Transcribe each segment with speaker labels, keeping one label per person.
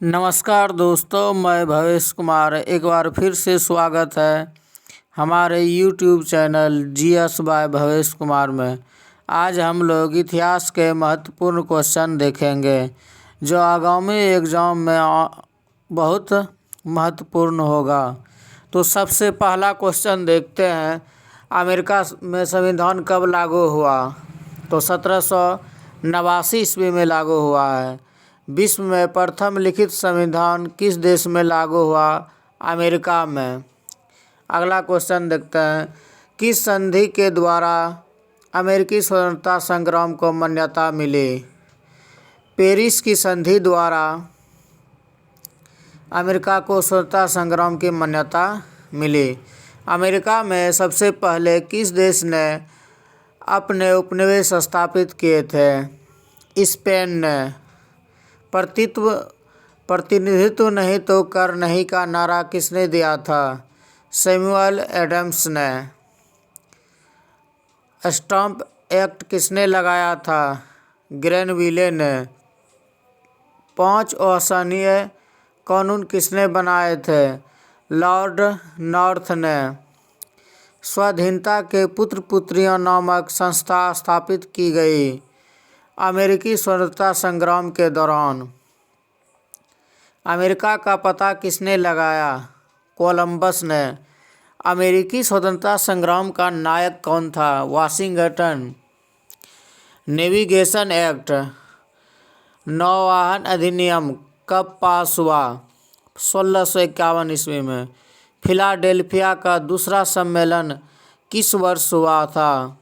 Speaker 1: नमस्कार दोस्तों, मैं भवेश कुमार एक बार फिर से स्वागत है हमारे YouTube channel GS by Bhavesh Kumar में। आज हम लोग इतिहास के महत्वपूर्ण क्वेश्चन देखेंगे जो आगामी एग्ज़ाम में बहुत महत्वपूर्ण होगा। तो सबसे पहला क्वेश्चन देखते हैं, अमेरिका में संविधान कब लागू हुआ? तो 1789 ईस्वी में लागू हुआ है। विश्व में प्रथम लिखित संविधान किस देश में लागू हुआ? अमेरिका में। अगला क्वेश्चन देखते हैं, किस संधि के द्वारा अमेरिकी स्वतंत्रता संग्राम को मान्यता मिली? पेरिस की संधि द्वारा अमेरिका को स्वतंत्रता संग्राम की मान्यता मिली। अमेरिका में सबसे पहले किस देश ने अपने उपनिवेश स्थापित किए थे? स्पेन ने। प्रतिनिधित्व नहीं तो कर नहीं का नारा किसने दिया था? सैमुअल एडम्स ने। स्टैंप एक्ट किसने लगाया था? ग्रेनविले ने। 5 असहनीय कानून किसने बनाए थे? लॉर्ड नॉर्थ ने। स्वाधीनता के पुत्र पुत्रियां नामक संस्था स्थापित की गई अमेरिकी स्वतंत्रता संग्राम के दौरान। अमेरिका का पता किसने लगाया? कोलंबस ने। अमेरिकी स्वतंत्रता संग्राम का नायक कौन था? वाशिंगटन। नेविगेशन एक्ट नौवाहन अधिनियम कब पास हुआ? 1651 ईस्वी में। फिलाडेल्फिया का दूसरा सम्मेलन किस वर्ष हुआ था?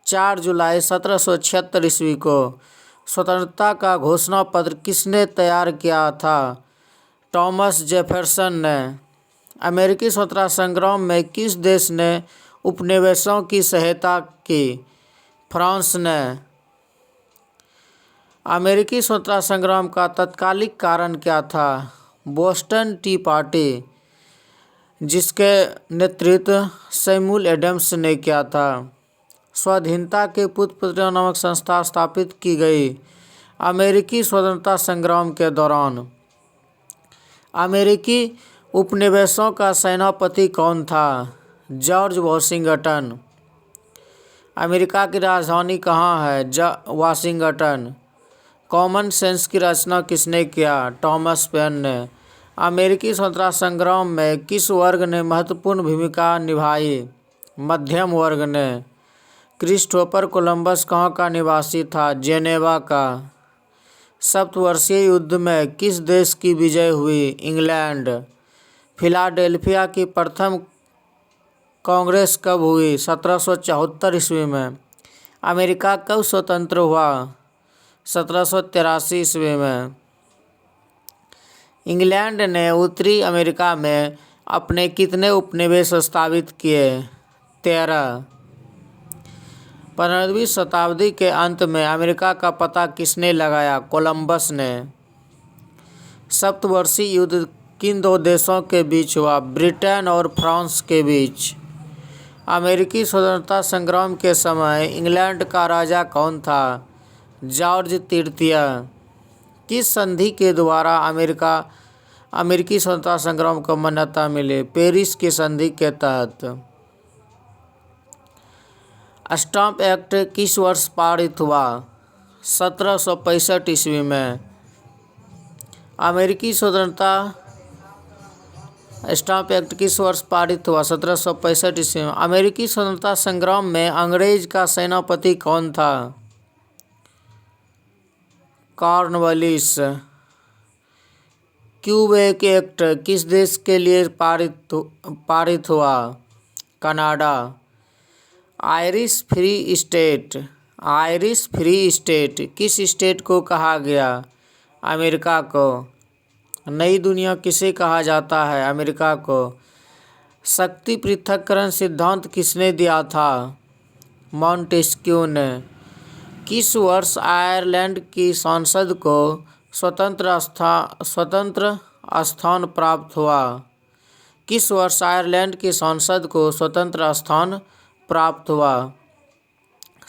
Speaker 1: 4 जुलाई 1776 ईस्वी को। स्वतंत्रता का घोषणा पत्र किसने तैयार किया था? थॉमस जेफरसन ने। अमेरिकी स्वतंत्रता संग्राम में किस देश ने उपनिवेशों की सहायता की? फ्रांस ने। अमेरिकी स्वतंत्रता संग्राम का तत्कालिक कारण क्या था? बोस्टन टी पार्टी, जिसके नेतृत्व सैमुअल एडम्स ने किया था। स्वाधीनता के पुत्र पुत्रियां नामक संस्था स्थापित की गई अमेरिकी स्वतंत्रता संग्राम के दौरान। अमेरिकी उपनिवेशों का सेनापति कौन था? George Washington. अमेरिका की राजधानी कहाँ है? वाशिंगटन। कॉमन सेंस की रचना किसने किया? थॉमस पेन ने। अमेरिकी स्वतंत्रता संग्राम में किस वर्ग ने महत्वपूर्ण भूमिका निभाई? मध्यम वर्ग ने। क्रिस्टोफर कोलंबस कहाँ का निवासी था? जेनेवा का। सप्तवर्षीय युद्ध में किस देश की विजय हुई? इंग्लैंड। फिलाडेल्फिया की प्रथम कांग्रेस कब हुई? 1774 ईस्वी में। अमेरिका कब स्वतंत्र हुआ? 1783 ईस्वी में। इंग्लैंड ने उत्तरी अमेरिका में अपने कितने उपनिवेश स्थापित किए? 13। 15वीं शताब्दी के अंत में अमेरिका का पता किसने लगाया? कोलंबस ने। सप्तवर्षीय युद्ध किन दो देशों के बीच हुआ? ब्रिटेन और फ्रांस के बीच। अमेरिकी स्वतंत्रता संग्राम के समय इंग्लैंड का राजा कौन था? जॉर्ज तृतीय। किस संधि के द्वारा अमेरिकी स्वतंत्रता संग्राम को मान्यता मिली? पेरिस की संधि के तहत। स्टैंप एक्ट किस वर्ष पारित हुआ? 1765 ईस्वी में। अमेरिकी स्वतंत्रता स्टैंप एक्ट किस वर्ष पारित हुआ? 1765 ईस्वी में। अमेरिकी स्वतंत्रता संग्राम में अंग्रेज का सेनापति कौन था? कॉर्नवालिस। क्यूबेक एक्ट किस देश के लिए पारित हुआ? कनाडा। आयरिश फ्री स्टेट किस स्टेट को कहा गया? अमेरिका को। नई दुनिया किसे कहा जाता है? अमेरिका को। शक्ति पृथक्करण सिद्धांत किसने दिया था? मॉन्टेस्क्यू ने। किस वर्ष आयरलैंड की संसद को स्वतंत्र स्थान प्राप्त हुआ? किस वर्ष आयरलैंड की संसद को स्वतंत्र स्थान प्राप्त हुआ?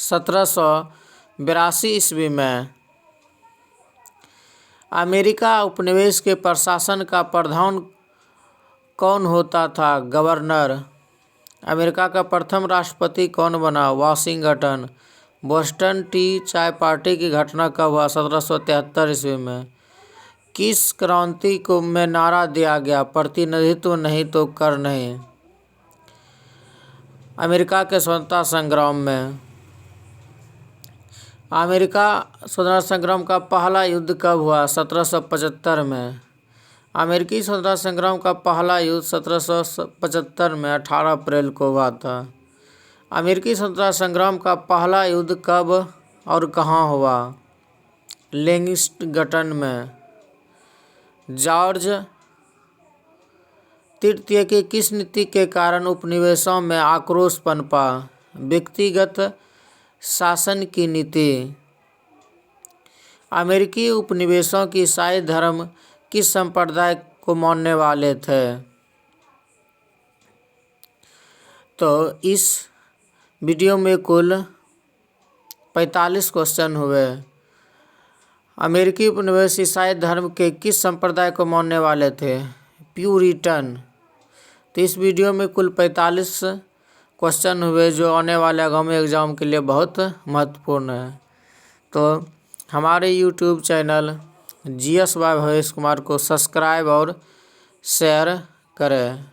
Speaker 1: 1782 ईस्वी में। अमेरिका उपनिवेश के प्रशासन का प्रधान कौन होता था? गवर्नर। अमेरिका का प्रथम राष्ट्रपति कौन बना? वाशिंगटन। बोस्टन टी चाय पार्टी की घटना कब हुआ? 1773 ईस्वी में। किस क्रांति को में नारा दिया गया? प्रतिनिधित्व नहीं तो कर नहीं। अमेरिका के स्वतंत्रता संग्राम में। अमेरिका स्वतंत्रता संग्राम का पहला युद्ध कब हुआ? 1775 में। अमेरिकी स्वतंत्रता संग्राम का पहला युद्ध 1775 में 18 अप्रैल को हुआ था। अमेरिकी स्वतंत्रता संग्राम का पहला युद्ध कब और कहाँ हुआ? लेक्सिंगटन में। जॉर्ज तृतीय की किस नीति के कारण उपनिवेशों में आक्रोश पनपा? व्यक्तिगत शासन की नीति। अमेरिकी उपनिवेशों की ईसाई धर्म किस संप्रदाय को मानने वाले थे? तो इस वीडियो में कुल 45 क्वेश्चन हुए। अमेरिकी उपनिवेश ईसाई धर्म के किस संप्रदाय को मानने वाले थे? प्यूरिटन। तो इस वीडियो में कुल 45 क्वेश्चन हुए जो आने वाले आगामी एग्जाम के लिए बहुत महत्वपूर्ण है। तो हमारे YouTube channel GS by Bhavesh Kumar को सब्सक्राइब और शेयर करें।